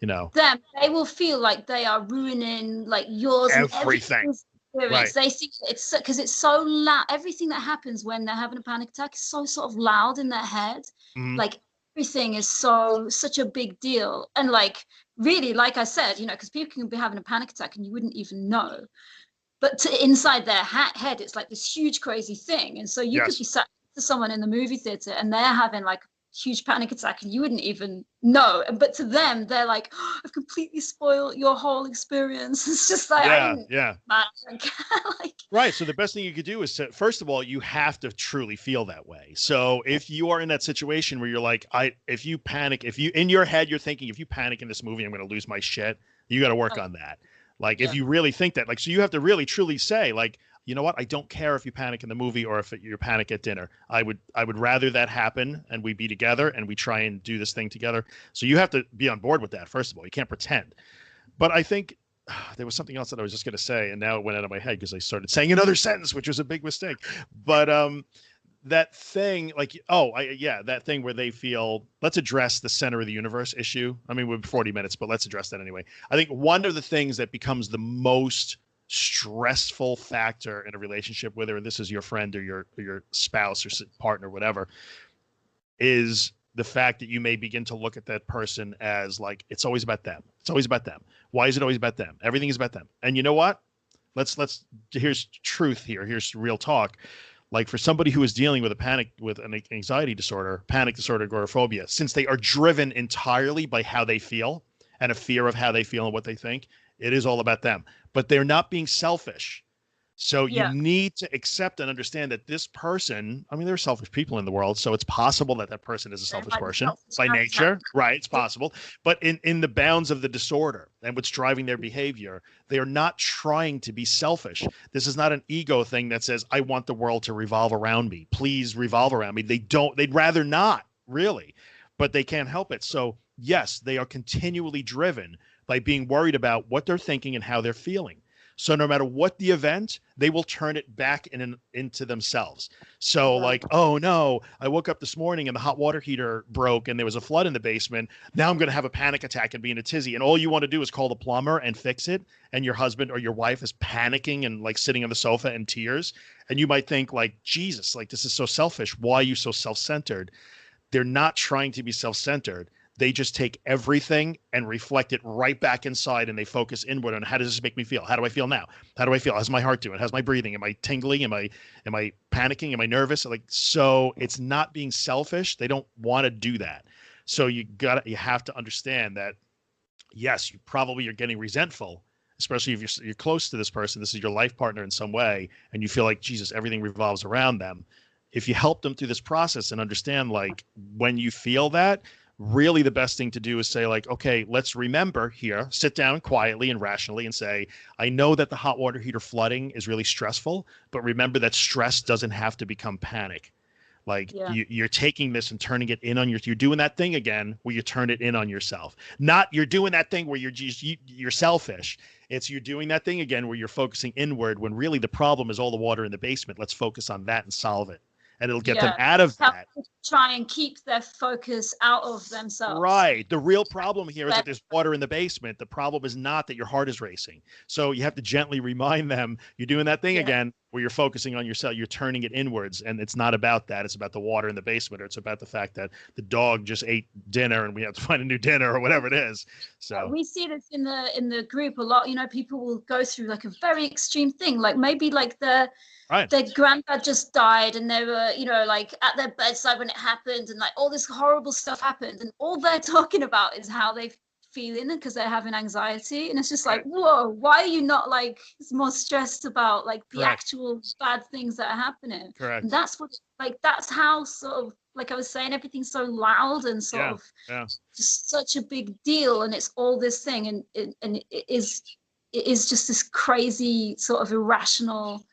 you know, Them, they will feel like they are ruining like yours and everything. everything's experience. Right. They think it's because it's so loud. Everything that happens when they're having a panic attack is so sort of loud in their head. Mhm. Like everything is such a big deal. And like really, like I said, you know, because people can be having a panic attack and you wouldn't even know. But inside their head, it's like this huge crazy thing. And so you could Yes. be sat to someone in the movie theater and they're having like huge panic attack and you wouldn't even know. But to them, they're like, oh, I've completely spoiled your whole experience. It's just like, I Yeah. didn't, Yeah. man, I don't care. Like, Right. So the best thing you could do is to, first of all, you have to truly feel that way. So if you are in that situation where you're like, if you panic, if you in your head, you're thinking, if you panic in this movie, I'm going to lose my shit. You got to work on that. Like, if yeah. you really think that, like, so you have to really truly say, like, you know what? I don't care if you panic in the movie or if you panic at dinner. I would rather that happen and we be together and we try and do this thing together. So you have to be on board with that. First of all, you can't pretend. But I think there was something else that I was just going to say, and now it went out of my head because I started saying another sentence, which was a big mistake. But that thing, like, that thing where they feel, let's address the center of the universe issue. I mean, we're 40 minutes, but let's address that anyway. I think one of the things that becomes the most stressful factor in a relationship, whether this is your friend or your spouse or partner, whatever, is the fact that you may begin to look at that person as like, it's always about them. It's always about them. Why is it always about them? Everything is about them. And you know what? Here's truth here. Here's real talk. Like for somebody who is dealing with an anxiety disorder, panic disorder, agoraphobia, since they are driven entirely by how they feel and a fear of how they feel and what they think, it is all about them. But they're not being selfish. So you Yeah. need to accept and understand that this person, I mean, there are selfish people in the world, so it's possible that that person is a They selfish might be person selfish by about nature, that. right? It's possible. But in the bounds of the disorder and what's driving their behavior, they are not trying to be selfish. This is not an ego thing that says, I want the world to revolve around me. Please revolve around me. They'd rather not, really, but they can't help it. So, yes, they are continually driven by being worried about what they're thinking and how they're feeling. So no matter what the event, they will turn it back into themselves. So Yeah. like, oh no, I woke up this morning and the hot water heater broke and there was a flood in the basement. Now I'm going to have a panic attack and be in a tizzy. And all you want to do is call the plumber and fix it. And your husband or your wife is panicking and like sitting on the sofa in tears. And you might think like, Jesus, like this is so selfish. Why are you so self-centered? They're not trying to be self-centered. They just take everything and reflect it right back inside, and they focus inward on how does this make me feel? How do I feel now? How do I feel? How's my heart doing? How's my breathing? Am I tingling? Am I panicking? Am I nervous? Like, so it's not being selfish. They don't want to do that. So you have to understand that, yes, you're getting resentful, especially if you're close to this person. This is your life partner in some way, and you feel like, Jesus, everything revolves around them. If you help them through this process and understand, like, when you feel that, really the best thing to do is say, like, okay, let's remember here, sit down quietly and rationally and say, I know that the hot water heater flooding is really stressful, but remember that stress doesn't have to become panic. Like Yeah. you're taking this and turning it in on you're doing that thing again where you turn it in on yourself. Not you're doing that thing where you're selfish. It's you're doing that thing again where you're focusing inward when really the problem is all the water in the basement. Let's focus on that and solve it. And it'll get them out of Help that. them try and keep their focus out of themselves. Right. The real problem here is that there's water in the basement. The problem is not that your heart is racing. So you have to gently remind them you're doing that thing again where you're focusing on yourself. You're turning it inwards. And it's not about that. It's about the water in the basement, or it's about the fact that the dog just ate dinner and we have to find a new dinner or whatever it is. So we see this in the group a lot. You know, people will go through like a very extreme thing, like maybe like their granddad just died and they were, you know, like at their bedside when it happened, and like all this horrible stuff happened, and all they're talking about is how they feeling because they're having anxiety. And it's just like, whoa, why are you not like more stressed about like the actual bad things that are happening? Correct. And that's what, like, that's how sort of, like I was saying, everything's so loud and sort of just such a big deal, and it's all this thing, and it is just this crazy sort of irrational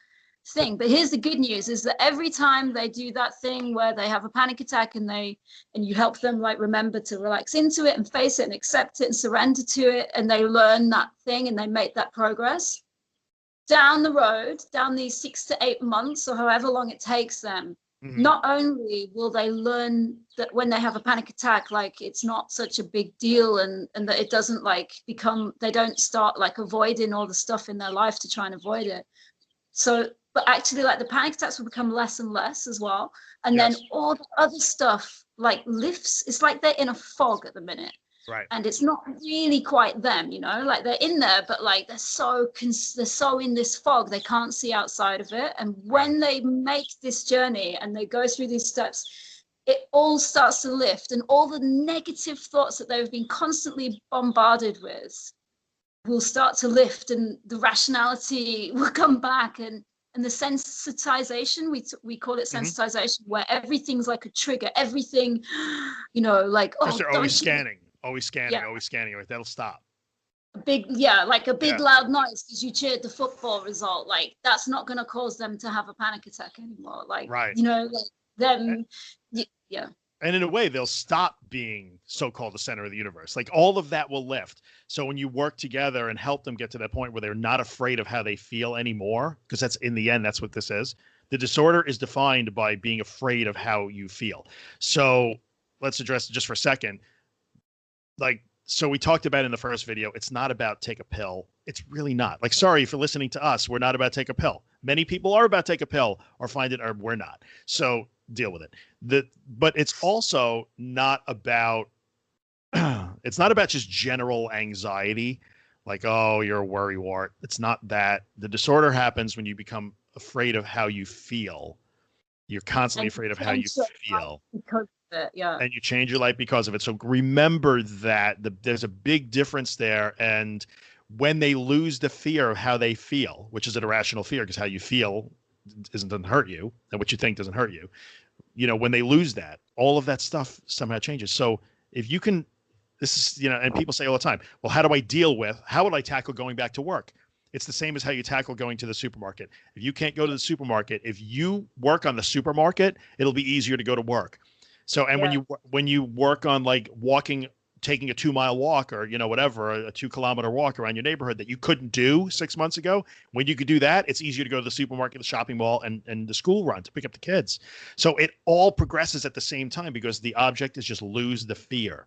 thing. But here's the good news, is that every time they do that thing where they have a panic attack and you help them like remember to relax into it and face it and accept it and surrender to it, and they learn that thing and they make that progress down the road, down these 6 to 8 months or however long it takes them, not only will they learn that when they have a panic attack, like it's not such a big deal, and that it doesn't like become, they don't start like avoiding all the stuff in their life to try and avoid it. So, but actually like the panic attacks will become less and less as well. And then all the other stuff like lifts. It's like they're in a fog at the minute. Right. And it's not really quite them, you know, like they're in there, but like they're so in this fog, they can't see outside of it. And when they make this journey and they go through these steps, it all starts to lift, and all the negative thoughts that they've been constantly bombarded with will start to lift, and the rationality will come back, and the sensitization, we call it sensitization, where everything's like a trigger, everything, you know, like, oh, they're always scanning, right? That'll stop. A big loud noise because you cheered the football result, like that's not going to cause them to have a panic attack anymore, like, you know, like them. And in a way, they'll stop being so-called the center of the universe. Like all of that will lift. So when you work together and help them get to that point where they're not afraid of how they feel anymore, because that's in the end, that's what this is. The disorder is defined by being afraid of how you feel. So let's address it just for a second. Like, so we talked about in the first video, it's not about take a pill. It's really not. Like, sorry for listening to us. We're not about take a pill. Many people are about take a pill or find it, or we're not. So deal with it. But it's also not about, it's not about just general anxiety. like, oh, you're a worrywart. It's not that. The disorder happens when you become afraid of how you feel. You're constantly And afraid of how you change your life feel. because of it. Yeah. And you change your life because of it. So remember that there's a big difference there. And when they lose the fear of how they feel, which is an irrational fear, because how you feel doesn't hurt you, and what you think doesn't hurt you. You know, when they lose that, all of that stuff somehow changes. So if you can, this is, you know, and people say all the time, well, how would I tackle going back to work? It's the same as how you tackle going to the supermarket. If you can't go to the supermarket, if you work on the supermarket, it'll be easier to go to work. So, and when you work on like taking a 2-mile walk or, you know, whatever, a 2-kilometer walk around your neighborhood that you couldn't do 6 months ago, when you could do that, it's easier to go to the supermarket, the shopping mall, and the school run to pick up the kids. So it all progresses at the same time because the object is just lose the fear.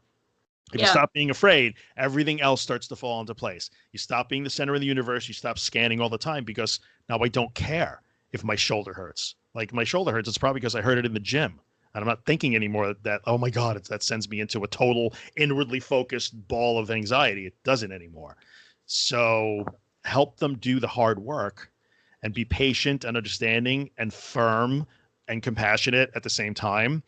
If you stop being afraid, everything else starts to fall into place. You stop being the center of the universe. You stop scanning all the time because now I don't care if my shoulder hurts. Like my shoulder hurts, it's probably because I heard it in the gym. And I'm not thinking anymore that, oh my God, that sends me into a total inwardly focused ball of anxiety. It doesn't anymore. So help them do the hard work and be patient and understanding and firm and compassionate at the same time.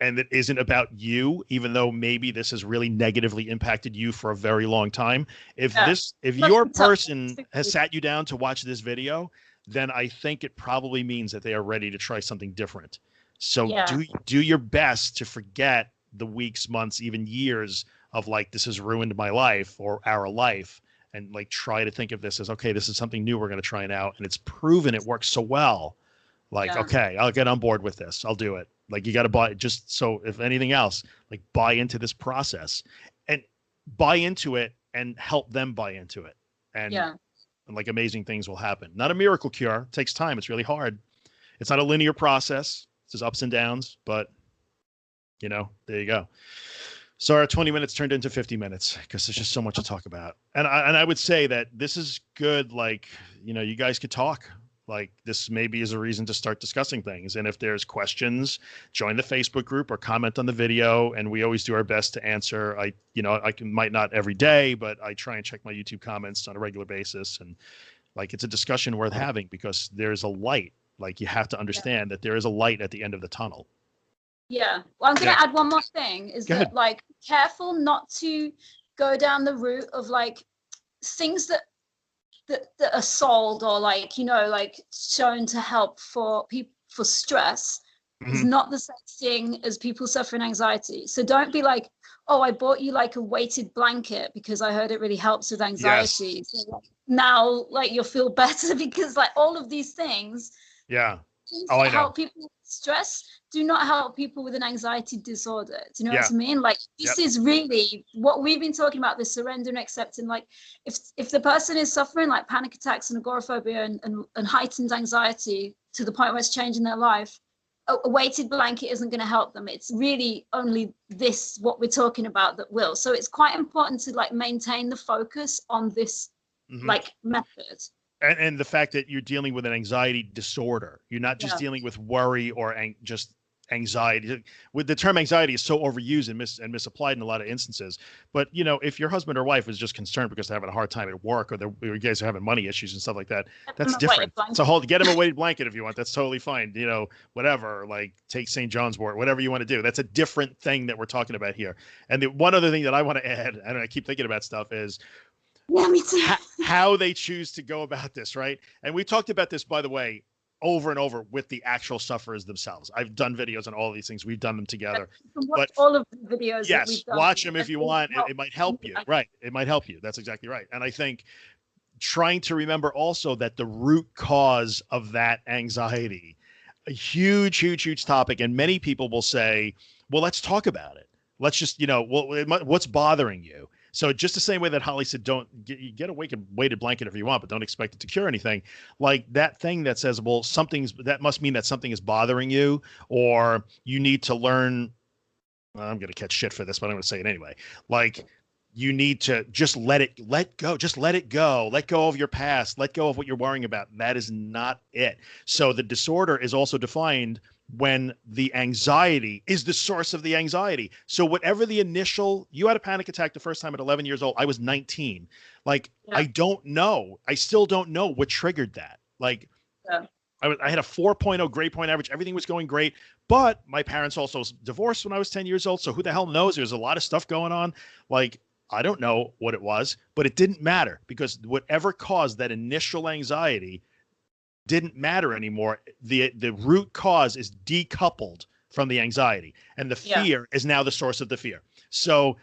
And it isn't about you, even though maybe this has really negatively impacted you for a very long time. If your person has sat you down to watch this video, then I think it probably means that they are ready to try something different. So do your best to forget the weeks, months, even years of like, this has ruined my life or our life. And like, try to think of this as, okay, this is something new we're going to try now. And it's proven it works so well. Like, okay, I'll get on board with this. I'll do it. Like, you got to buy, just so if anything else, like buy into this process and buy into it and help them buy into it. And like amazing things will happen. Not a miracle cure. It takes time. It's really hard. It's not a linear process. There's ups and downs, but you know, there you go. So our 20 minutes turned into 50 minutes because there's just so much to talk about. And I would say that this is good. Like, you know, you guys could talk. Like, this maybe is a reason to start discussing things. And if there's questions, join the Facebook group or comment on the video. And we always do our best to answer. Might not every day, but I try and check my YouTube comments on a regular basis. And like, it's a discussion worth having because there's a light. Like, you have to understand that there is a light at the end of the tunnel. Yeah. Well, I'm going to add one more thing is that, like, careful not to go down the route of like things that are sold or like, you know, like shown to help for people for stress is not the same thing as people suffering anxiety. So don't be like, oh, I bought you like a weighted blanket because I heard it really helps with anxiety. So like, now like you'll feel better because like all of these things help people with stress do not help people with an anxiety disorder. Do you know what I mean? Like, this is really what we've been talking about, this surrender and accepting. Like, if the person is suffering like panic attacks and agoraphobia and heightened anxiety to the point where it's changing their life, a weighted blanket isn't going to help them. It's really only this, what we're talking about, that will. So it's quite important to like maintain the focus on this like method. And the fact that you're dealing with an anxiety disorder, you're not just dealing with worry or just anxiety. With the term anxiety is so overused and misapplied in a lot of instances. But you know, if your husband or wife is just concerned because they're having a hard time at work or you guys are having money issues and stuff like that, that's different. So get him a weighted blanket if you want. That's totally fine. You know, whatever. Like, take St. John's wort, whatever you want to do. That's a different thing that we're talking about here. And the one other thing that I want to add, and I keep thinking about stuff, is me too. how they choose to go about this, right? And we talked about this, by the way, over and over with the actual sufferers themselves. I've done videos on all these things. We've done them together. But all of the videos. Yes, that we've done, watch them if you want. It might help you. Right. It might help you. That's exactly right. And I think trying to remember also that the root cause of that anxiety, a huge, huge, huge topic. And many people will say, well, let's talk about it. Let's just, you know, what's bothering you? So just the same way that Holly said, don't get a weighted blanket if you want, but don't expect it to cure anything. Like that thing that says, well, that must mean that something is bothering you, or you need to learn. I'm going to catch shit for this, but I'm going to say it anyway. Like, you need to just let go. Just let it go. Let go of your past. Let go of what you're worrying about. That is not it. So the disorder is also defined when the anxiety is the source of the anxiety. So whatever the initial, you had a panic attack the first time at 11 years old. I was 19. Like, Yeah. I don't know. I still don't know what triggered that. Like, Yeah. I had a 4.0 grade point average. Everything was going great. But my parents also divorced when I was 10 years old. So who the hell knows? There's a lot of stuff going on. Like, I don't know what it was, but it didn't matter because whatever caused that initial anxiety didn't matter anymore. The root cause is decoupled from the anxiety, and the fear is now the source of the fear. So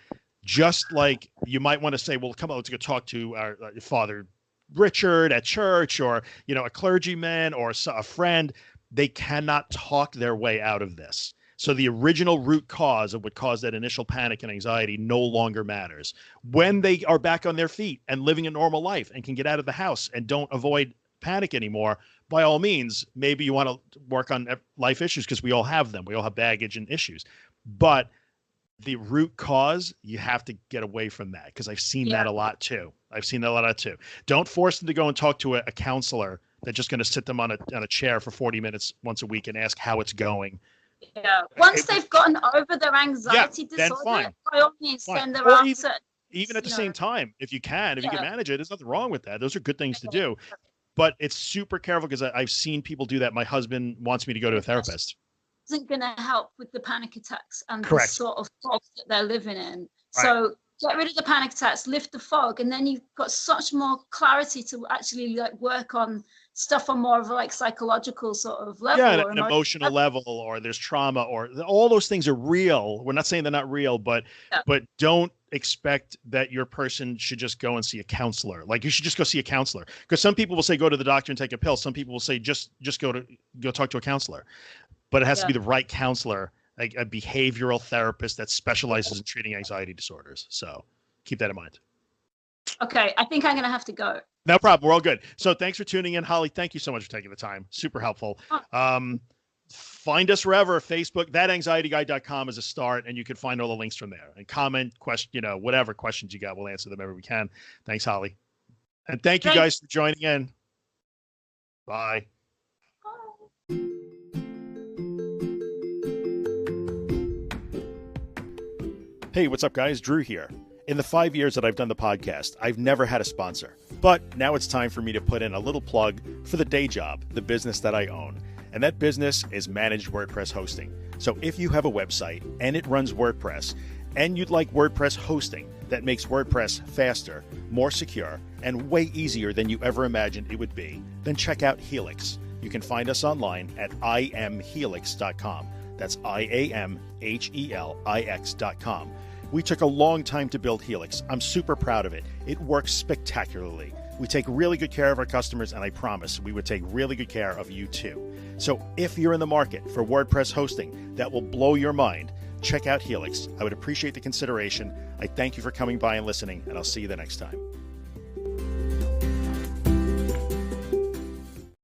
just like you might want to say, well, come on, let's go talk to our Father Richard at church, or, you know, a clergyman or a friend. They cannot talk their way out of this. So the original root cause of what caused that initial panic and anxiety no longer matters. When they are back on their feet and living a normal life and can get out of the house and don't avoid panic anymore, by all means, maybe you want to work on life issues, because we all have them. We all have baggage and issues. But the root cause, you have to get away from that, because I've seen that a lot too. Don't force them to go and talk to a counselor that's just going to sit them on a chair for 40 minutes once a week and ask how it's going. Yeah. Once they've gotten over their anxiety disorder, by all means, then there are even at the same time, if you can manage it, there's nothing wrong with that. Those are good things to do. But it's super careful, because I've seen people do that. My husband wants me to go to a therapist. Isn't going to help with the panic attacks and the sort of fog that they're living in. Right. So get rid of the panic attacks, lift the fog, and then you've got such more clarity to actually like work on stuff on more of a like psychological sort of level. Yeah, an emotional level, or there's trauma, or all those things are real. We're not saying they're not real, but don't expect that your person should just go and see a counselor. Like, you should just go see a counselor, because some people will say go to the doctor and take a pill. Some people will say just go talk to a counselor, but it has to be the right counselor, like a behavioral therapist that specializes in treating anxiety disorders. So keep that in mind. Okay, I think I'm going to have to go. No problem. We're all good. So thanks for tuning in, Holly. Thank you so much for taking the time. Super helpful. Find us wherever. Facebook, thatanxietyguy.com is a start, and you can find all the links from there. And comment, question, whatever questions you got, we'll answer them whenever we can. Thanks, Holly. And thank you guys for joining in. Bye. Hey, what's up, guys? Drew here. In the 5 years that I've done the podcast, I've never had a sponsor. But now it's time for me to put in a little plug for the day job, the business that I own. And that business is managed WordPress hosting. So if you have a website and it runs WordPress, and you'd like WordPress hosting that makes WordPress faster, more secure, and way easier than you ever imagined it would be, then check out Helix. You can find us online at imhelix.com. That's IAMHELIX.com. We took a long time to build Helix. I'm super proud of it. It works spectacularly. We take really good care of our customers, and I promise we would take really good care of you too. So if you're in the market for WordPress hosting that will blow your mind, check out Helix. I would appreciate the consideration. I thank you for coming by and listening, and I'll see you the next time.